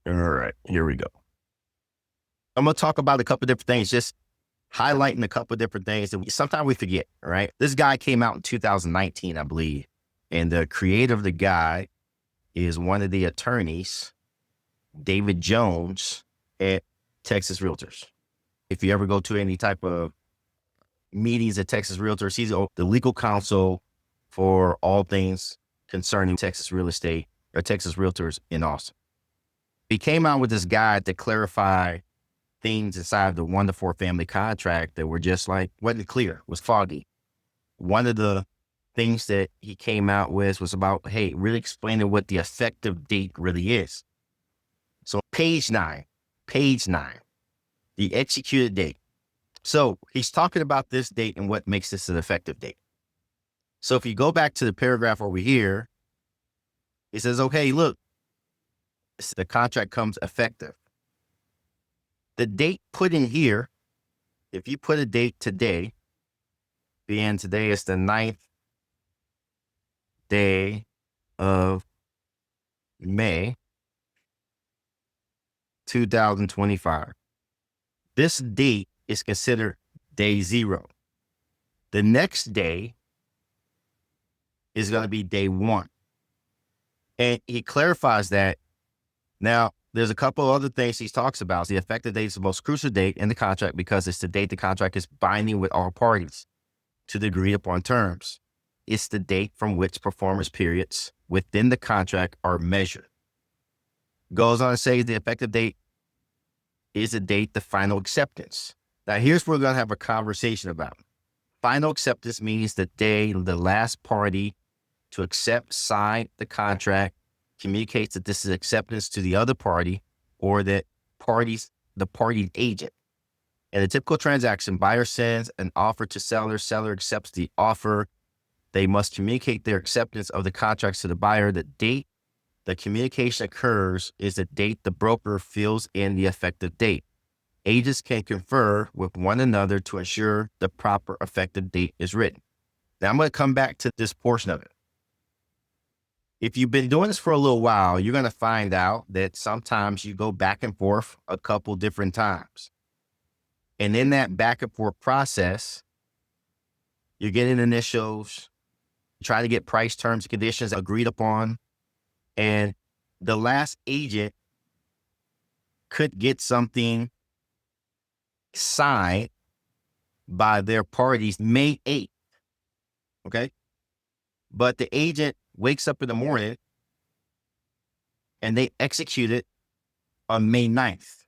All right, here we go. I'm going to talk about a couple of different things, just highlighting a couple of different things that sometimes we forget, right? This guy came out in 2019, I believe. And the creator of the guy is one of the attorneys, David Jones at Texas Realtors. If you ever go to any type of meetings at Texas Realtors, he's the legal counsel for all things concerning Texas real estate or Texas Realtors in Austin. He came out with this guide to clarify things inside the 1 to 4 family contract that were just like, wasn't clear, was foggy. One of the things that he came out with was about, hey, really explaining what the effective date really is. So page nine, the executed date. So he's talking about this date and what makes this an effective date. So if you go back to the paragraph over here, it says, okay, look, the contract comes effective. The date put in here, if you put a date today, being today is the 9th day of May, 2025. This date is considered day 0. The next day is going to be day 1. And he clarifies that. Now, there's a couple other things he talks about. The effective date is the most crucial date in the contract because it's the date the contract is binding with all parties to the agreed upon terms. It's the date from which performance periods within the contract are measured. Goes on to say the effective date is the date, the final acceptance. Now, here's what we're going to have a conversation about. Final acceptance means the day the last party to accept, sign the contract, communicates that this is acceptance to the other party or that the party agent. In a typical transaction, buyer sends an offer to seller accepts the offer. They must communicate their acceptance of the contracts to the buyer. The date the communication occurs is the date the broker fills in the effective date. Agents can confer with one another to ensure the proper effective date is written. Now I'm going to come back to this portion of it. If you've been doing this for a little while, you're going to find out that sometimes you go back and forth a couple different times. And in that back and forth process, you're getting initials, trying to get price terms and conditions agreed upon. And the last agent could get something signed by their parties May 8th. Okay. But the agent wakes up in the morning and they execute it on May 9th.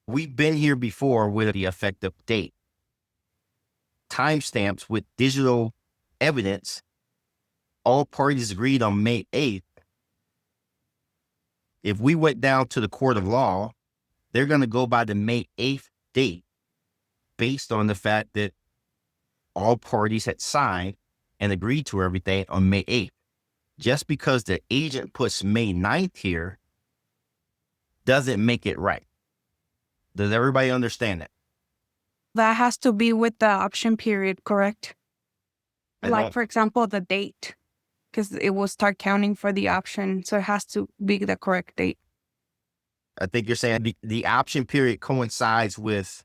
We've been here before with the effective date. Timestamps with digital evidence, all parties agreed on May 8th. If we went down to the court of law, they're going to go by the May 8th date based on the fact that all parties had signed and agreed to everything on May 8th. Just because the agent puts May 9th here doesn't make it right. Does everybody understand that? That has to be with the option period, correct? Like, for example, the date, because it will start counting for the option. So it has to be the correct date. I think you're saying the option period coincides with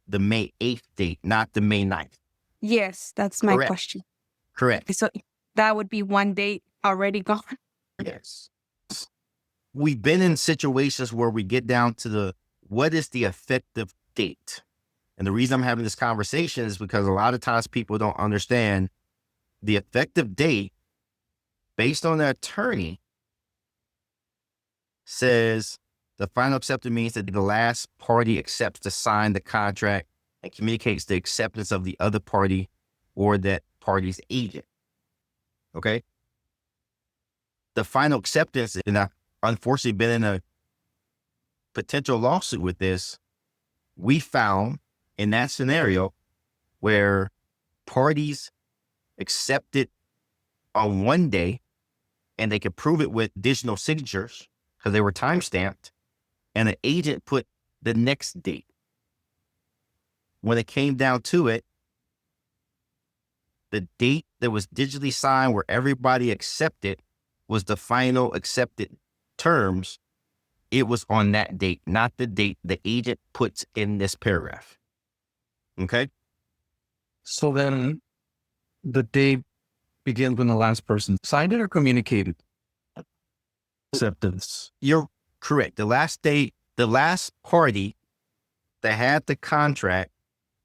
the May 8th date, not the May 9th. Yes, that's my question. Correct. So that would be one date already gone. Yes. We've been in situations where we get down to what is the effective date? And the reason I'm having this conversation is because a lot of times people don't understand the effective date based on the attorney says the final acceptance means that the last party accepts to sign the contract and communicates the acceptance of the other party or that party's agent. Okay. The final acceptance, and I've unfortunately been in a potential lawsuit with this, we found in that scenario where parties accepted on one day and they could prove it with digital signatures because they were timestamped, and an agent put the next date. When it came down to it, the date that was digitally signed where everybody accepted was the final accepted terms. it was on that date, not the date the agent puts in this paragraph. Okay? So then the date begins when the last person signed it or communicated acceptance. You're correct. The last party that had the contract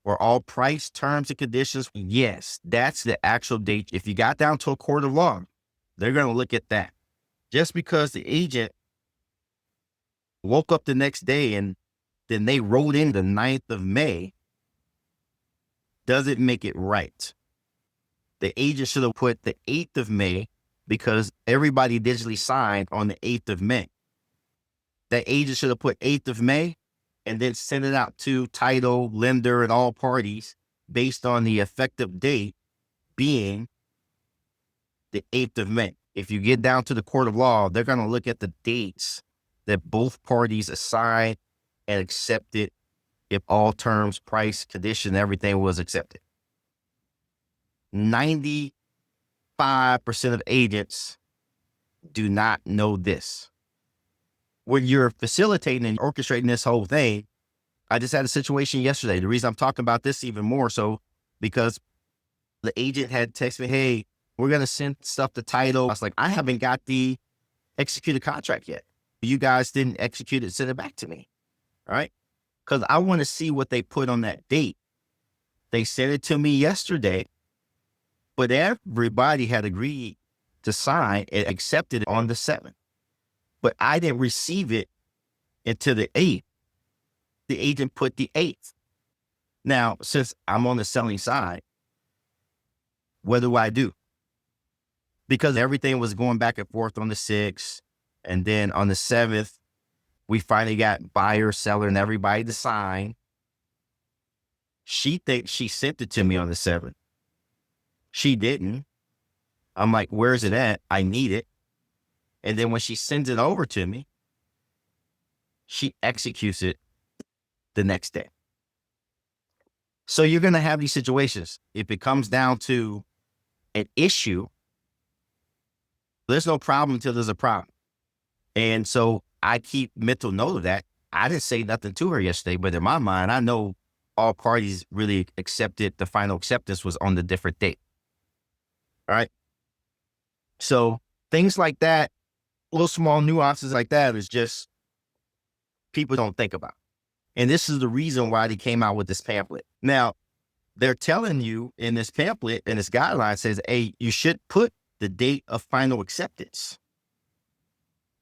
or all price, terms, and conditions, yes, that's the actual date. If you got down to a court of law, they're going to look at that. Just because the agent woke up the next day and then they wrote in the 9th of May doesn't make it right. The agent should have put the 8th of May because everybody digitally signed on the 8th of May. That agent should have put 8th of May and then send it out to title, lender, and all parties based on the effective date being the 8th of May. If you get down to the court of law, they're going to look at the dates that both parties assigned and accepted if all terms, price, condition, everything was accepted. 95% of agents do not know this. When you're facilitating and orchestrating this whole thing, I just had a situation yesterday. The reason I'm talking about this even more so because the agent had texted me, hey, we're going to send stuff to title. I was like, I haven't got the executed contract yet. You guys didn't execute it, send it back to me. All right. Because I want to see what they put on that date. They sent it to me yesterday, but everybody had agreed to sign and accepted it on the 7th. But I didn't receive it until the 8th. The agent put the 8th. Now, since I'm on the selling side, what do I do? Because everything was going back and forth on the 6th. And then on the 7th, we finally got buyer, seller, and everybody to sign. She thinks she sent it to me on the 7th. She didn't. I'm like, where's it at? I need it. And then when she sends it over to me, she executes it the next day. So you're going to have these situations. If it comes down to an issue, there's no problem until there's a problem. And so I keep mental note of that. I didn't say nothing to her yesterday, but in my mind, I know all parties really accepted. The final acceptance was on the different date. All right. So things like that, little small nuances like that is just people don't think about. And this is the reason why they came out with this pamphlet. Now, they're telling you in this pamphlet and this guideline says, hey, you should put the date of final acceptance.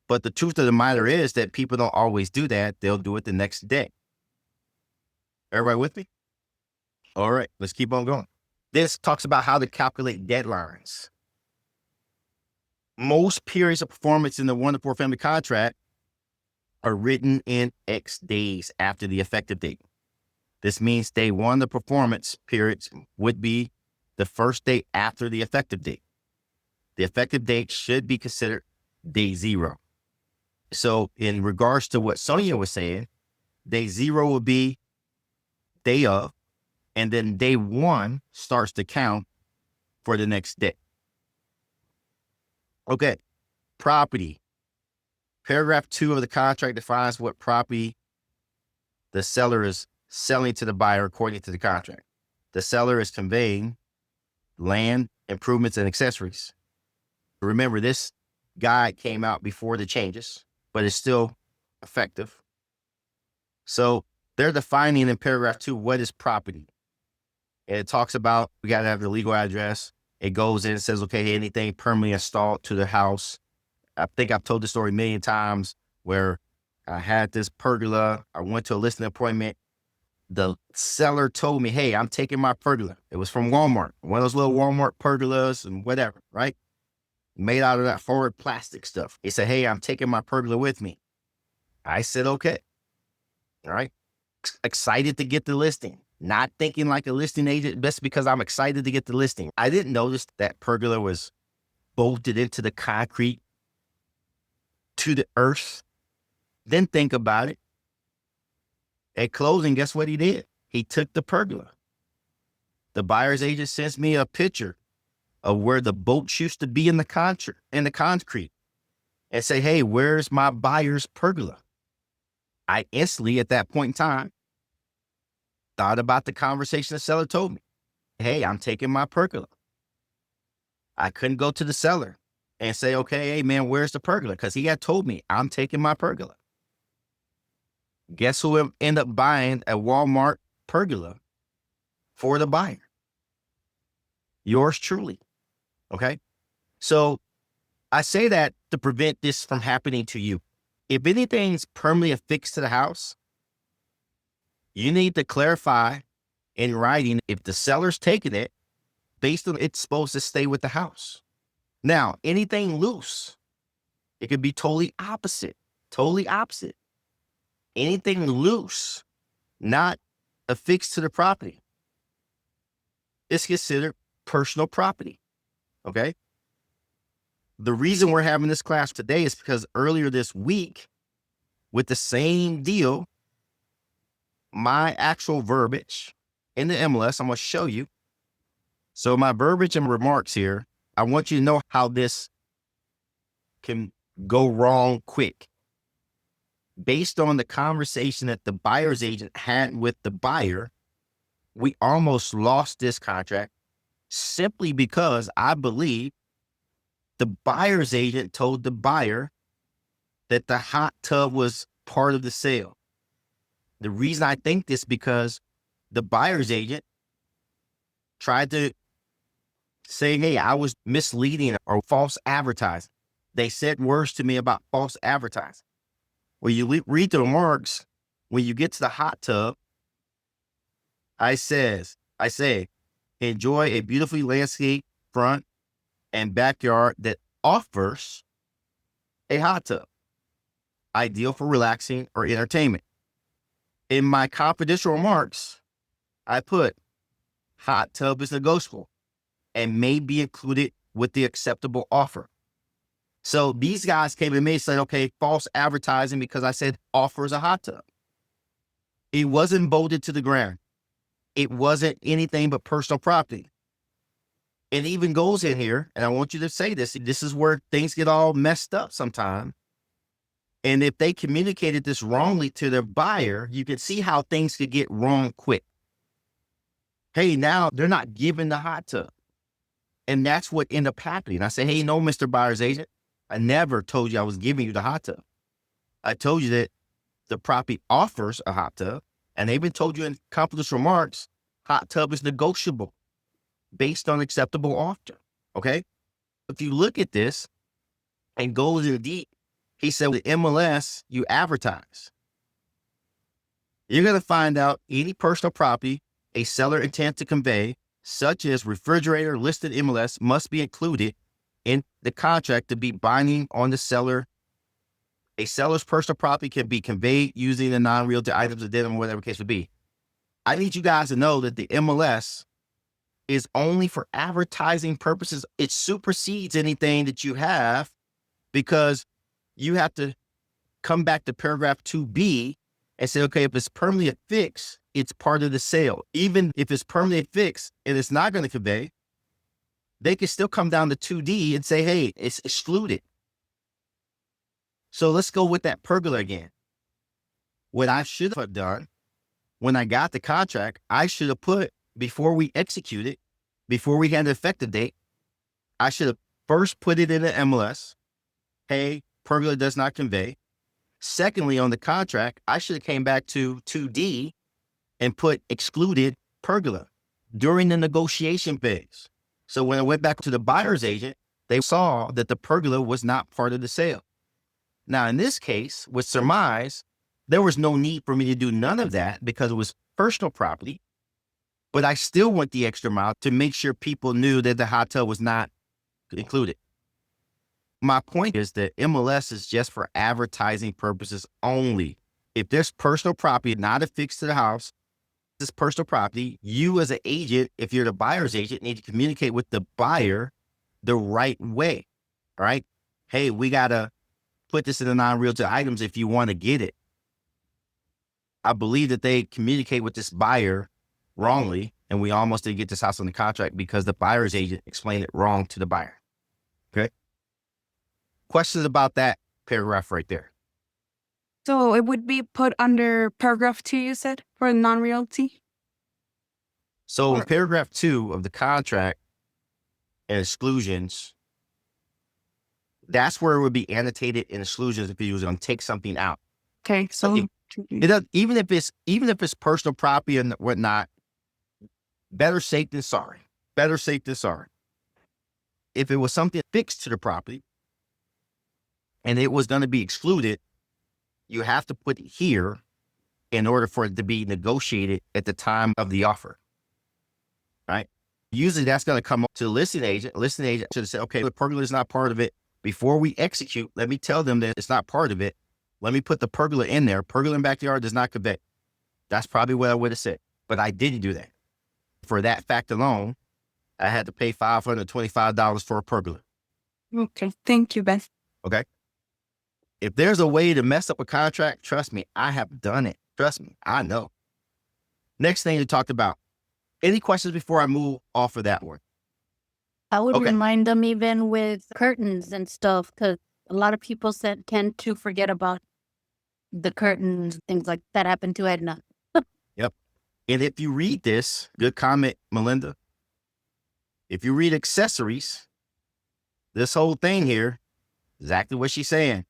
But the truth of the matter is that people don't always do that. They'll do it the next day. Everybody with me? All right, let's keep on going. This talks about how to calculate deadlines. Most periods of performance in the 1 to 4 family contract are written in X days after the effective date. This means day 1, the performance periods would be the first day after the effective date. The effective date should be considered day 0. So in regards to what Sonia was saying, day 0 will be day of, and then day 1 starts to count for the next day. Okay, property. Paragraph 2 of the contract defines what property the seller is selling to the buyer according to the contract. The seller is conveying land, improvements, and accessories. Remember, this guide came out before the changes, but it's still effective. So they're defining in paragraph 2 what is property. And it talks about we got to have the legal address. It goes in and says, okay, anything permanently installed to the house. I think I've told the story a million times where I had this pergola. I went to a listing appointment. The seller told me, hey, I'm taking my pergola. It was from Walmart, one of those little Walmart pergolas and whatever, right? Made out of that forward plastic stuff. He said, hey, I'm taking my pergola with me. I said, okay. All right. Excited to get the listing. Not thinking like a listing agent, just because I'm excited to get the listing. I didn't notice that pergola was bolted into the concrete to the earth. Then think about it. At closing, guess what he did? He took the pergola. The buyer's agent sends me a picture of where the bolts used to be in the concrete and say, hey, where's my buyer's pergola? I instantly, at that point in time, thought about the conversation the seller told me. Hey, I'm taking my pergola. I couldn't go to the seller and say, okay, hey man, where's the pergola? Because he had told me I'm taking my pergola. Guess who ended up buying a Walmart pergola for the buyer? Yours truly. Okay. So I say that to prevent this from happening to you. If anything's permanently affixed to the house, you need to clarify in writing if the seller's taking it based on it's supposed to stay with the house. Now, anything loose, it could be totally opposite. Anything loose, not affixed to the property, is considered personal property. Okay. The reason we're having this class today is because earlier this week, with the same deal, my actual verbiage in the MLS, I'm going to show you. So my verbiage and remarks here, I want you to know how this can go wrong quick. Based on the conversation that the buyer's agent had with the buyer, we almost lost this contract simply because I believe the buyer's agent told the buyer that the hot tub was part of the sale. The reason I think this because the buyer's agent tried to say, hey, I was misleading or false advertising. They said words to me about false advertising. When you read the remarks, when you get to the hot tub, I say, enjoy a beautifully landscaped front and backyard that offers a hot tub, ideal for relaxing or entertainment. In my confidential remarks, I put hot tub is negotiable and may be included with the acceptable offer. So these guys came to me and said, okay, false advertising because I said offers a hot tub. It wasn't bolted to the ground. It wasn't anything but personal property. It even goes in here, and I want you to say this. This is where things get all messed up sometimes. And if they communicated this wrongly to their buyer, you can see how things could get wrong quick. Hey, now they're not giving the hot tub. And that's what ended up happening. I said, hey, no, Mr. Buyer's agent, I never told you I was giving you the hot tub. I told you that the property offers a hot tub, and they even told you in confidential remarks, hot tub is negotiable based on acceptable offer. Okay. If you look at this and go into the deep, he said, with the MLS, you advertise. You're going to find out any personal property a seller intends to convey, such as refrigerator listed MLS, must be included in the contract to be binding on the seller. A seller's personal property can be conveyed using the non-realty items addendum, whatever case would be. I need you guys to know that the MLS is only for advertising purposes. It supersedes anything that you have because you have to come back to paragraph 2B and say, okay, if it's permanently affixed, it's part of the sale. Even if it's permanently affixed and it's not going to convey, they can still come down to 2D and say, hey, it's excluded. So let's go with that pergola again. What I should have done when I got the contract, I should have put, before we execute it, before we had the effective date, I should have first put it in the MLS. Hey, pergola does not convey. Secondly, on the contract, I should have came back to 2D and put excluded pergola during the negotiation phase. So when I went back to the buyer's agent, they saw that the pergola was not part of the sale. Now, in this case, with surmise, there was no need for me to do none of that because it was personal property, but I still went the extra mile to make sure people knew that the hot tub was not included. My point is that MLS is just for advertising purposes only. If there's personal property not affixed to the house, this personal property, you as an agent, if you're the buyer's agent, need to communicate with the buyer the right way, all right? Hey, we got to put this in the non-realty items if you want to get it. I believe that they communicate with this buyer wrongly, and we almost didn't get this house on the contract because the buyer's agent explained it wrong to the buyer. Okay. Questions about that paragraph right there? So it would be put under paragraph 2, you said, for non-realty? So in Or- paragraph 2 of the contract and exclusions, that's where it would be annotated in exclusions if you was going to take something out. Okay, so It does, even if it's personal property and whatnot, better safe than sorry. Better safe than sorry. If it was something fixed to the property and it was going to be excluded, you have to put it here in order for it to be negotiated at the time of the offer, right? Usually that's going to come up to the listing agent. Listing agent should say, okay, the pergola is not part of it. Before we execute, let me tell them that it's not part of it. Let me put the pergola in there. Pergola in backyard does not convey. That's probably what I would have said, but I didn't do that. For that fact alone, I had to pay $525 for a pergola. okay, thank you, Ben. Okay. If there's a way to mess up a contract, trust me, I have done it. Trust me, I know. Next thing you talked about. Any questions before I move off of that one? I would Okay. remind them even with curtains and stuff, because a lot of people tend to forget about the curtains, things like that happened to Edna. Yep. And if you read this, good comment, Melinda. If you read accessories, this whole thing here, exactly what she's saying.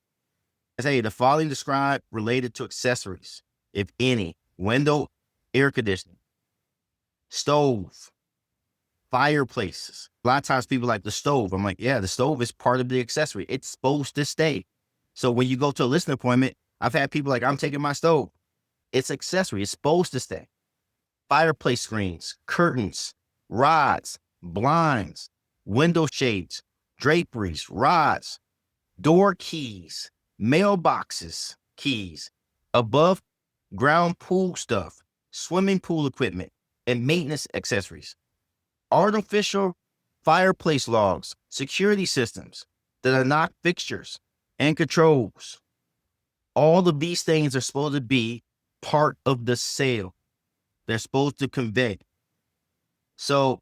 I say the following described related to accessories, if any: window, air conditioning, stove, fireplaces. A lot of times people like the stove. I'm like, yeah, the stove is part of the accessory. It's supposed to stay. So when you go to a listing appointment, I've had people like, I'm taking my stove. It's accessory. It's supposed to stay. Fireplace screens, curtains, rods, blinds, window shades, draperies, rods, door keys, mailboxes, keys, above ground pool stuff, swimming pool equipment, and maintenance accessories, artificial fireplace logs, security systems that are not fixtures and controls. All of these things are supposed to be part of the sale. They're supposed to convey. So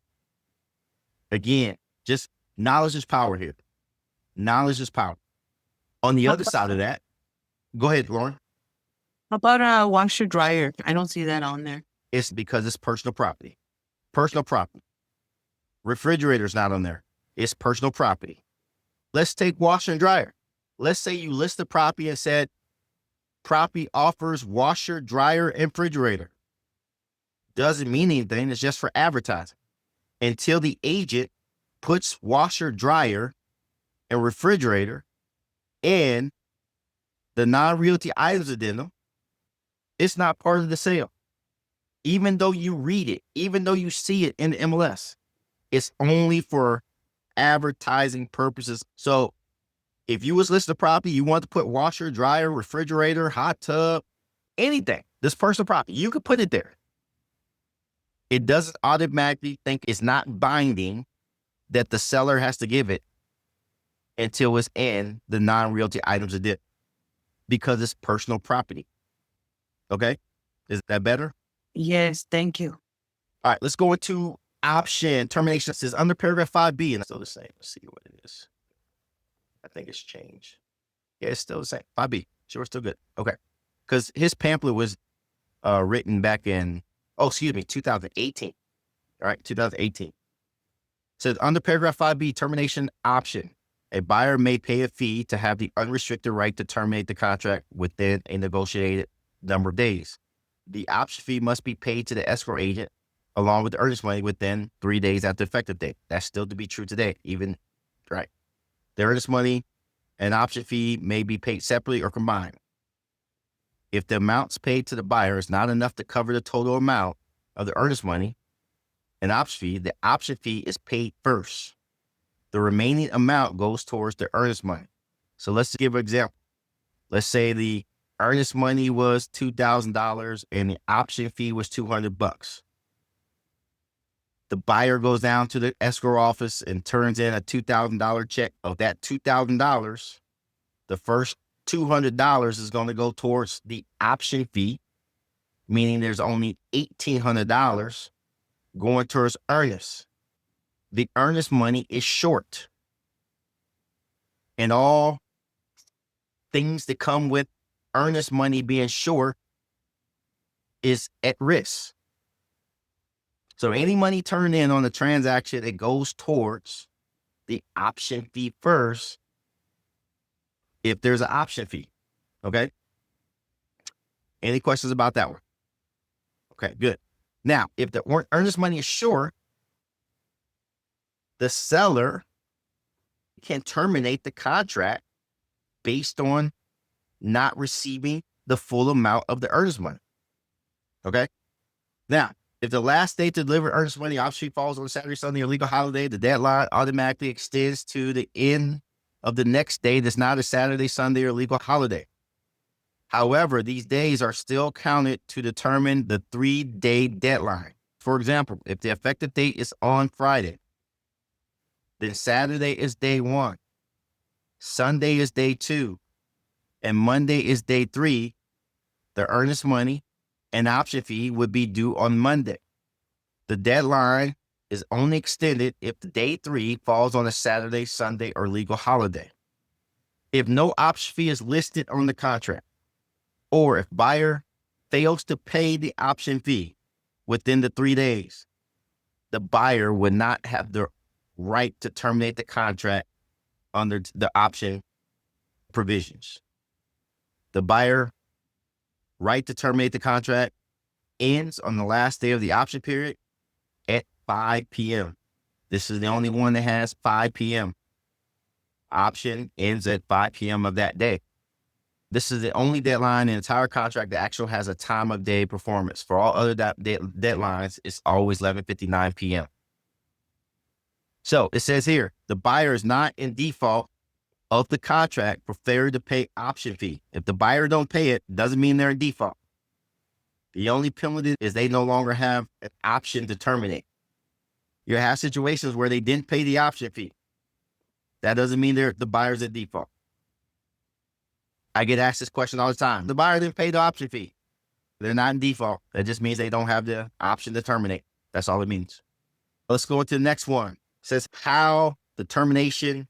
again, just knowledge is power here. Knowledge is power. On the other side of that, go ahead, Lauren. How about a washer dryer? I don't see that on there. It's because it's personal property. Personal property. Refrigerator's not on there. It's personal property. Let's take washer and dryer. Let's say you list the property and said, property offers washer, dryer, and refrigerator. Doesn't mean anything. It's just for advertising. Until the agent puts washer, dryer, and refrigerator in the non-realty items addendum, it's not part of the sale. Even though you read it, even though you see it in the MLS, it's only for advertising purposes. So if you was listing a property, you want to put washer, dryer, refrigerator, hot tub, anything, this personal property, you could put it there. It doesn't automatically think it's not binding that the seller has to give it until it's in the non-realty items addendum, because it's personal property. Okay? Is that better? Yes, thank you. All right, let's go into option termination. It says under paragraph 5B, and it's still the same. Let's see what it is. I think it's changed. Yeah, it's still the same. 5B. Sure, it's still good. Okay. Because his pamphlet was written back in, 2018. All right, 2018. It says under paragraph 5B, termination option. A buyer may pay a fee to have the unrestricted right to terminate the contract within a negotiated number of days. The option fee must be paid to the escrow agent along with the earnest money within 3 days after effective date. That's still to be true today, even, right? The earnest money and option fee may be paid separately or combined. If the amounts paid to the buyer is not enough to cover the total amount of the earnest money and option fee, the option fee is paid first. The remaining amount goes towards the earnest money. So let's give an example. Let's say the earnest money was $2,000 and the option fee was $200. The buyer goes down to the escrow office and turns in a $2,000 check. Of that $2,000, the first $200 is going to go towards the option fee, meaning there's only $1,800 going towards earnest. The earnest money is short. And all things that come with earnest money being short is at risk. So any money turned in on the transaction, it goes towards the option fee first, if there's an option fee. Okay. Any questions about that one? Okay, good. Now, if the earnest money is short, the seller can terminate the contract based on not receiving the full amount of the earnest money. Okay. Now, if the last day to deliver earnest money option fee falls on Saturday, Sunday, or legal holiday, the deadline automatically extends to the end of the next day that's not a Saturday, Sunday, or legal holiday. However, these days are still counted to determine the 3-day deadline. For example, if the effective date is on Friday, then Saturday is day 1, Sunday is day 2, and Monday is day 3, the earnest money and option fee would be due on Monday. The deadline is only extended if the day 3 falls on a Saturday, Sunday, or legal holiday. If no option fee is listed on the contract, or if buyer fails to pay the option fee within the 3 days, the buyer would not have the right to terminate the contract under the option provisions. The buyer right to terminate the contract ends on the last day of the option period at 5 p.m. This is the only one that has 5 p.m. Option ends at 5 p.m. of that day. This is the only deadline in the entire contract that actually has a time of day performance. For all other deadlines, it's always 11:59 p.m. So it says here, the buyer is not in default of the contract for failure to pay option fee. If the buyer don't pay it, doesn't mean they're in default. The only penalty is they no longer have an option to terminate. You have situations where they didn't pay the option fee. That doesn't mean the buyer's in default. I get asked this question all the time. The buyer didn't pay the option fee. They're not in default. That just means they don't have the option to terminate. That's all it means. Let's go into the next one. It says how the termination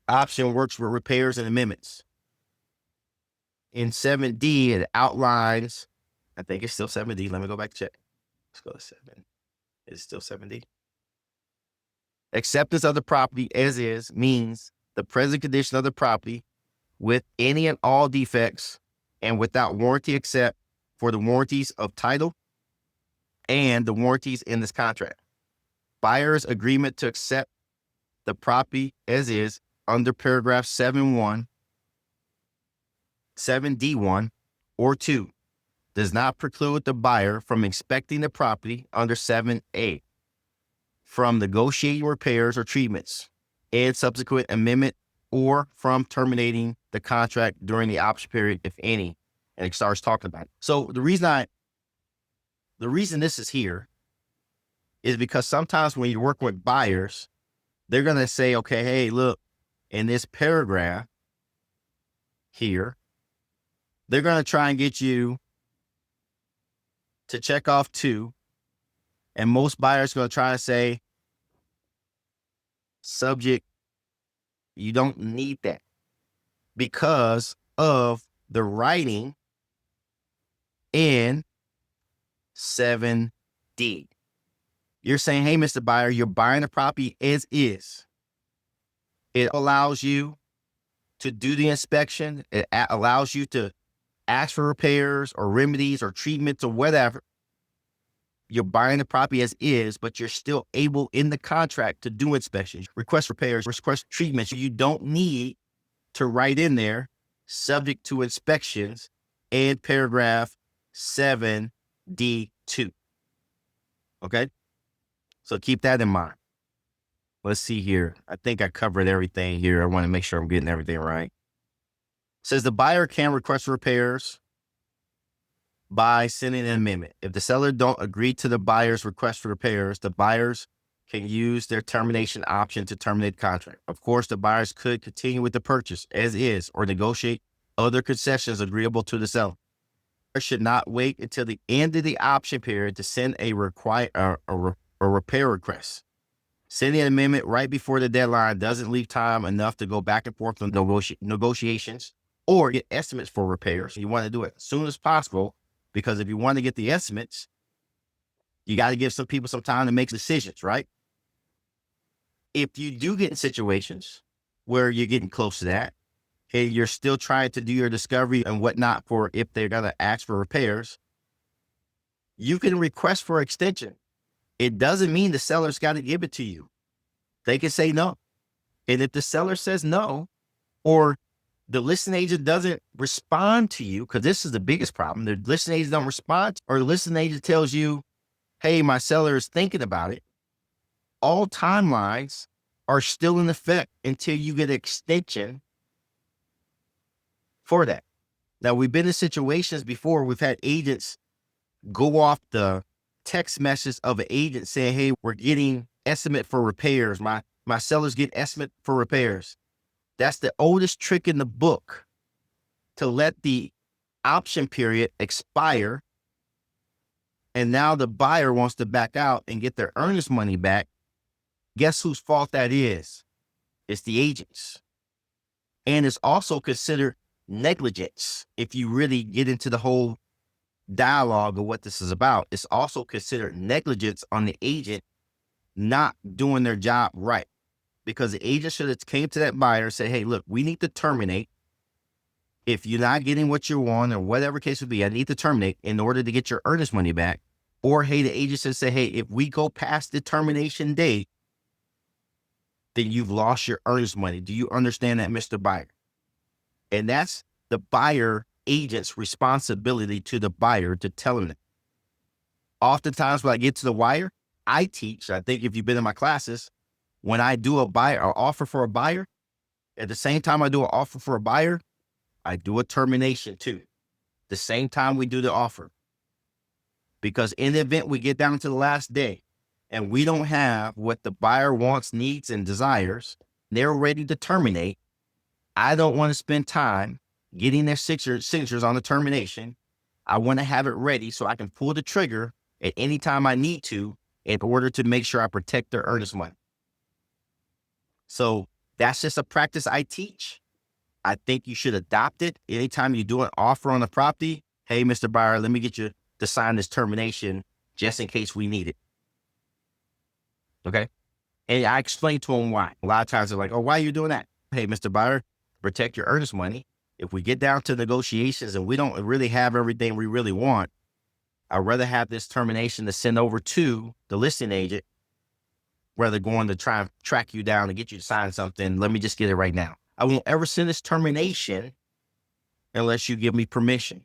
option works with repairs and amendments. In 7D, it outlines, I think it's still 7D. Let me go back and check. Let's go to 7. Is it still 7D? Acceptance of the property as is means the present condition of the property with any and all defects and without warranty except for the warranties of title and the warranties in this contract. Buyer's agreement to accept the property as is under paragraph 7D1 or 2 does not preclude the buyer from inspecting the property under 7A, from negotiating repairs or treatments and subsequent amendment, or from terminating the contract during the option period, if any. And it starts talking about it. So the reason this is here is because sometimes when you work with buyers, they're going to say, okay, hey, look, in this paragraph here, they're going to try and get you to check off 2. And most buyers are going to try to say, subject, you don't need that because of the writing in 7D. You're saying, hey, Mr. Buyer, you're buying the property as is. It allows you to do the inspection. It allows you to ask for repairs or remedies or treatments or whatever. You're buying the property as is, but you're still able in the contract to do inspections, request repairs, request treatments. You don't need to write in there subject to inspections and paragraph 7D2. Okay? So keep that in mind. Let's see here. I think I covered everything here. I want to make sure I'm getting everything right. It says the buyer can request repairs by sending an amendment. If the seller don't agree to the buyer's request for repairs, the buyers can use their termination option to terminate the contract. Of course, the buyers could continue with the purchase as is or negotiate other concessions agreeable to the seller. They should not wait until the end of the option period to send a repair request. Sending an amendment right before the deadline doesn't leave time enough to go back and forth on negotiations or get estimates for repairs. You want to do it as soon as possible, because if you want to get the estimates, you got to give some people some time to make decisions, right? If you do get in situations where you're getting close to that, and you're still trying to do your discovery and whatnot for if they're going to ask for repairs, you can request for extension. It doesn't mean the seller's got to give it to you. They can say no. And if the seller says no, or the listing agent doesn't respond to you, because this is the biggest problem, the listing agent don't respond, or the listing agent tells you, hey, my seller is thinking about it, all timelines are still in effect until you get an extension for that. Now, we've been in situations before, we've had agents go off the text message of an agent saying, hey, we're getting estimate for repairs. My sellers get estimate for repairs. That's the oldest trick in the book, to let the option period expire. And now the buyer wants to back out and get their earnest money back. Guess whose fault that is? It's the agent's. And it's also considered negligence. If you really get into the whole dialogue of what this is about, it's also considered negligence on the agent not doing their job right. Because the agent should have came to that buyer and said, hey, look, we need to terminate. If you're not getting what you want, or whatever case would be, I need to terminate in order to get your earnest money back. Or, hey, the agent should say, hey, if we go past the termination date, then you've lost your earnest money. Do you understand that, Mr. Buyer? And that's the buyer agent's responsibility to the buyer to tell him that. Oftentimes when I get to the wire, I teach, I think if you've been in my classes, when I do a buyer or offer for a buyer, at the same time I do an offer for a buyer, I do a termination too. The same time we do the offer. Because in the event we get down to the last day and we don't have what the buyer wants, needs, and desires, they're ready to terminate, I don't want to spend time getting their signatures on the termination. I want to have it ready so I can pull the trigger at any time I need to in order to make sure I protect their earnest money. So that's just a practice I teach. I think you should adopt it. Anytime you do an offer on a property, hey, Mr. Buyer, let me get you to sign this termination just in case we need it. Okay? And I explain to them why. A lot of times they're like, oh, why are you doing that? Hey, Mr. Buyer, protect your earnest money. If we get down to negotiations and we don't really have everything we really want, I'd rather have this termination to send over to the listing agent rather going to try and track you down and get you to sign something. Let me just get it right now. I won't ever send this termination unless you give me permission.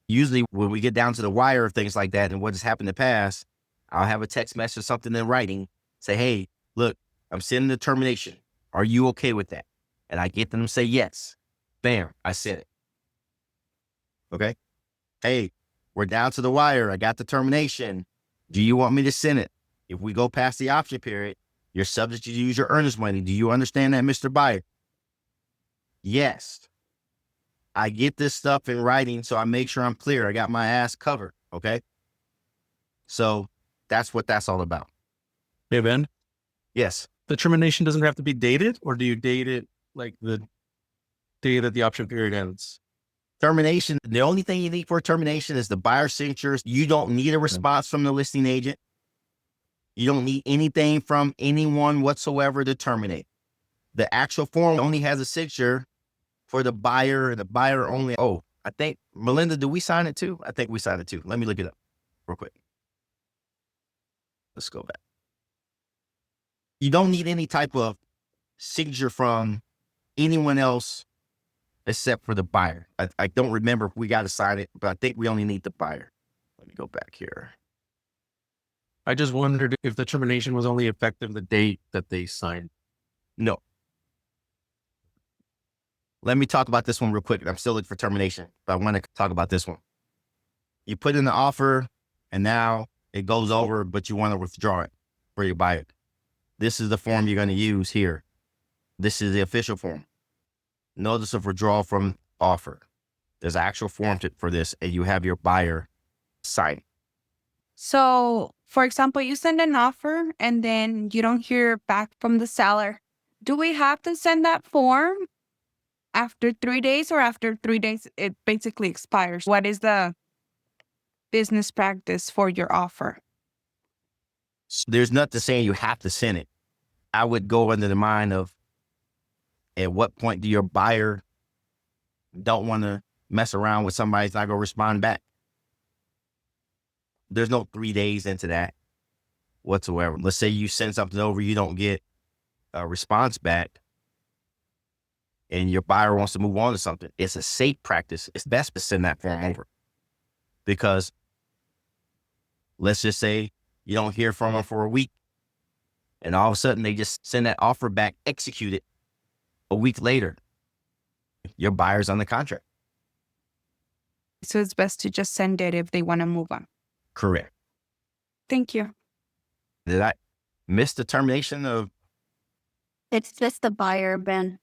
Usually when we get down to the wire of things like that and what has happened in the past, I'll have a text message or something in writing, say, hey, look, I'm sending the termination. Are you okay with that? And I get them to say yes. Bam, I sent it. Okay. Hey, we're down to the wire. I got the termination. Do you want me to send it? If we go past the option period, you're subject to use your earnest money. Do you understand that, Mr. Buyer? Yes. I get this stuff in writing, so I make sure I'm clear. I got my ass covered. Okay. So that's what that's all about. Hey, Ben, Yes. the termination doesn't have to be dated, or do you date it like the date that the option period ends? Termination. The only thing you need for termination is the buyer's signatures. You don't need a response from the listing agent. You don't need anything from anyone whatsoever to terminate. The actual form only has a signature for the buyer, and the buyer only. Oh, I think, Melinda, do we sign it too? I think we signed it too. Let me look it up real quick. Let's go back. You don't need any type of signature from anyone else except for the buyer. I don't remember if we got to sign it, but I think we only need the buyer. Let me go back here. I just wondered if the termination was only effective the date that they signed. No. Let me talk about this one real quick. I'm still looking for termination, but I want to talk about this one. You put in the offer and now it goes over, but you want to withdraw it for your buyer. This is the form you're going to use here. This is the official form. Notice of withdrawal from offer. There's an actual form for this, and you have your buyer sign. So, for example, you send an offer and then you don't hear back from the seller. Do we have to send that form after 3 days, or after 3 days it basically expires? What is the business practice for your offer? There's nothing saying you have to send it. I would go under the mind of, at what point do your buyer don't want to mess around with somebody that's not going to respond back? There's no 3 days into that whatsoever. Let's say you send something over, you don't get a response back, and your buyer wants to move on to something. It's a safe practice. It's best to send that form over, because let's just say you don't hear from them for a week, and all of a sudden they just send that offer back, executed a week later. Your buyer's on the contract. So it's best to just send it if they want to move on. Correct. Thank you. Did I miss the termination of? It's just the buyer, Ben.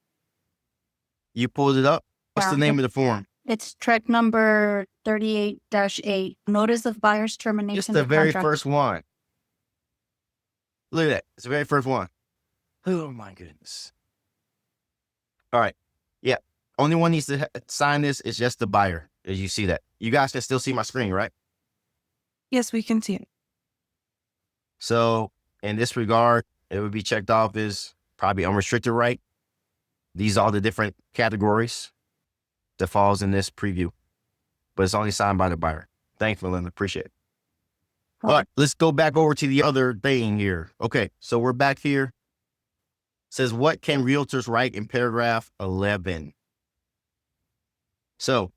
You pulled it up? What's the Yeah. name of the form? It's track number 38-8, notice of buyer's termination. It's the of very contract. first one. Look at that. It's the very first one. Oh my goodness. All right. Yeah. Only one needs to sign this is just the buyer, as you see that. You guys can still see my screen, right? Yes, we can see it. So in this regard, it would be checked off as probably unrestricted right. These are the different categories that falls in this preview, but it's only signed by the buyer. Thanks, Melinda. Appreciate it. All right, let's go back over to the other thing here. Okay, so we're back here. It says, what can realtors write in paragraph 11? So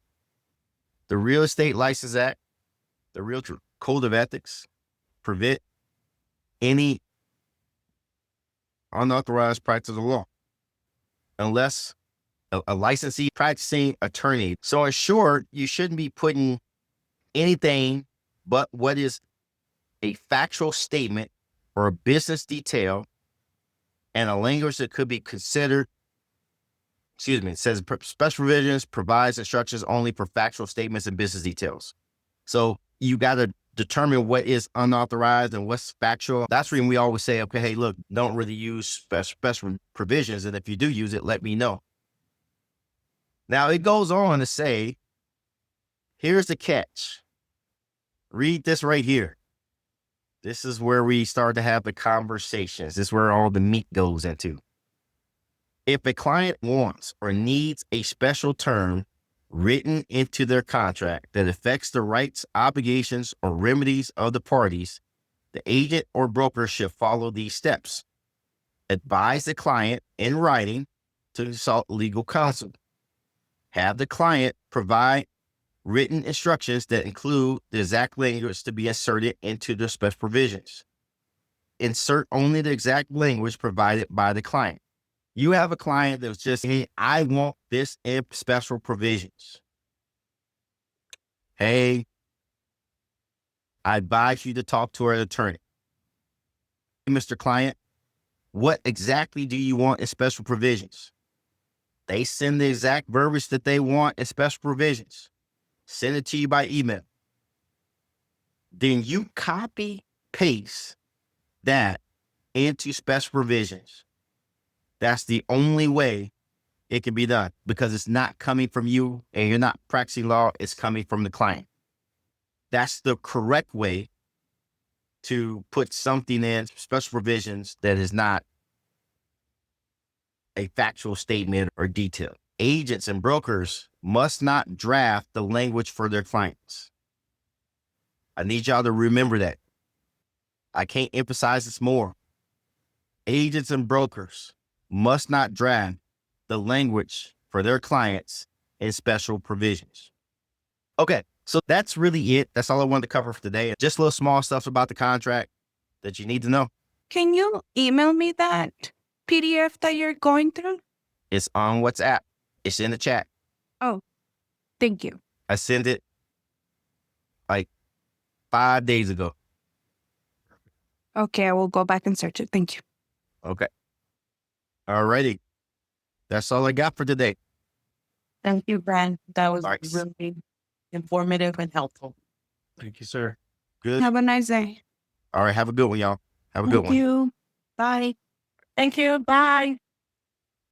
the Real Estate License Act, the Realtor Code of Ethics, prevent any unauthorized practice of law unless a licensee practicing attorney. So in short, you shouldn't be putting anything but what is a factual statement or a business detail and a language that could be considered, it says special provisions provides instructions only for factual statements and business details. So you got to determine what is unauthorized and what's factual. That's when we always say, okay, hey, look, don't really use special provisions. And if you do use it, let me know. Now it goes on to say, here's the catch. Read this right here. This is where we start to have the conversations. This is where all the meat goes into. If a client wants or needs a special term written into their contract that affects the rights, obligations, or remedies of the parties, the agent or broker should follow these steps. Advise the client in writing to consult legal counsel. Have the client provide written instructions that include the exact language to be inserted into the special provisions. Insert only the exact language provided by the client. You have a client that's just saying, I want this in special provisions. Hey, I advise you to talk to an attorney. Mr. Client, what exactly do you want in special provisions? They send the exact verbiage that they want in special provisions. Send it to you by email. Then you copy, paste that into special provisions. That's the only way it can be done, because it's not coming from you and you're not practicing law. It's coming from the client. That's the correct way to put something in special provisions that is not a factual statement or detail. Agents and brokers must not draft the language for their clients. I need y'all to remember that. I can't emphasize this more. Agents and brokers must not draft the language for their clients in special provisions. Okay, so that's really it. That's all I wanted to cover for today. Just little small stuff about the contract that you need to know. Can you email me that PDF that you're going through? It's on WhatsApp. It's in the chat. Oh, thank you. I sent it like 5 days ago. Okay, I will go back and search it. Thank you. Okay. Alrighty. That's all I got for today. Thank you, Brad. That was Nice. really informative and helpful. Thank you, sir. Good. Have a nice day. All right. Have a good one, y'all. Have a good Thank one. you. Bye. Thank you. Bye.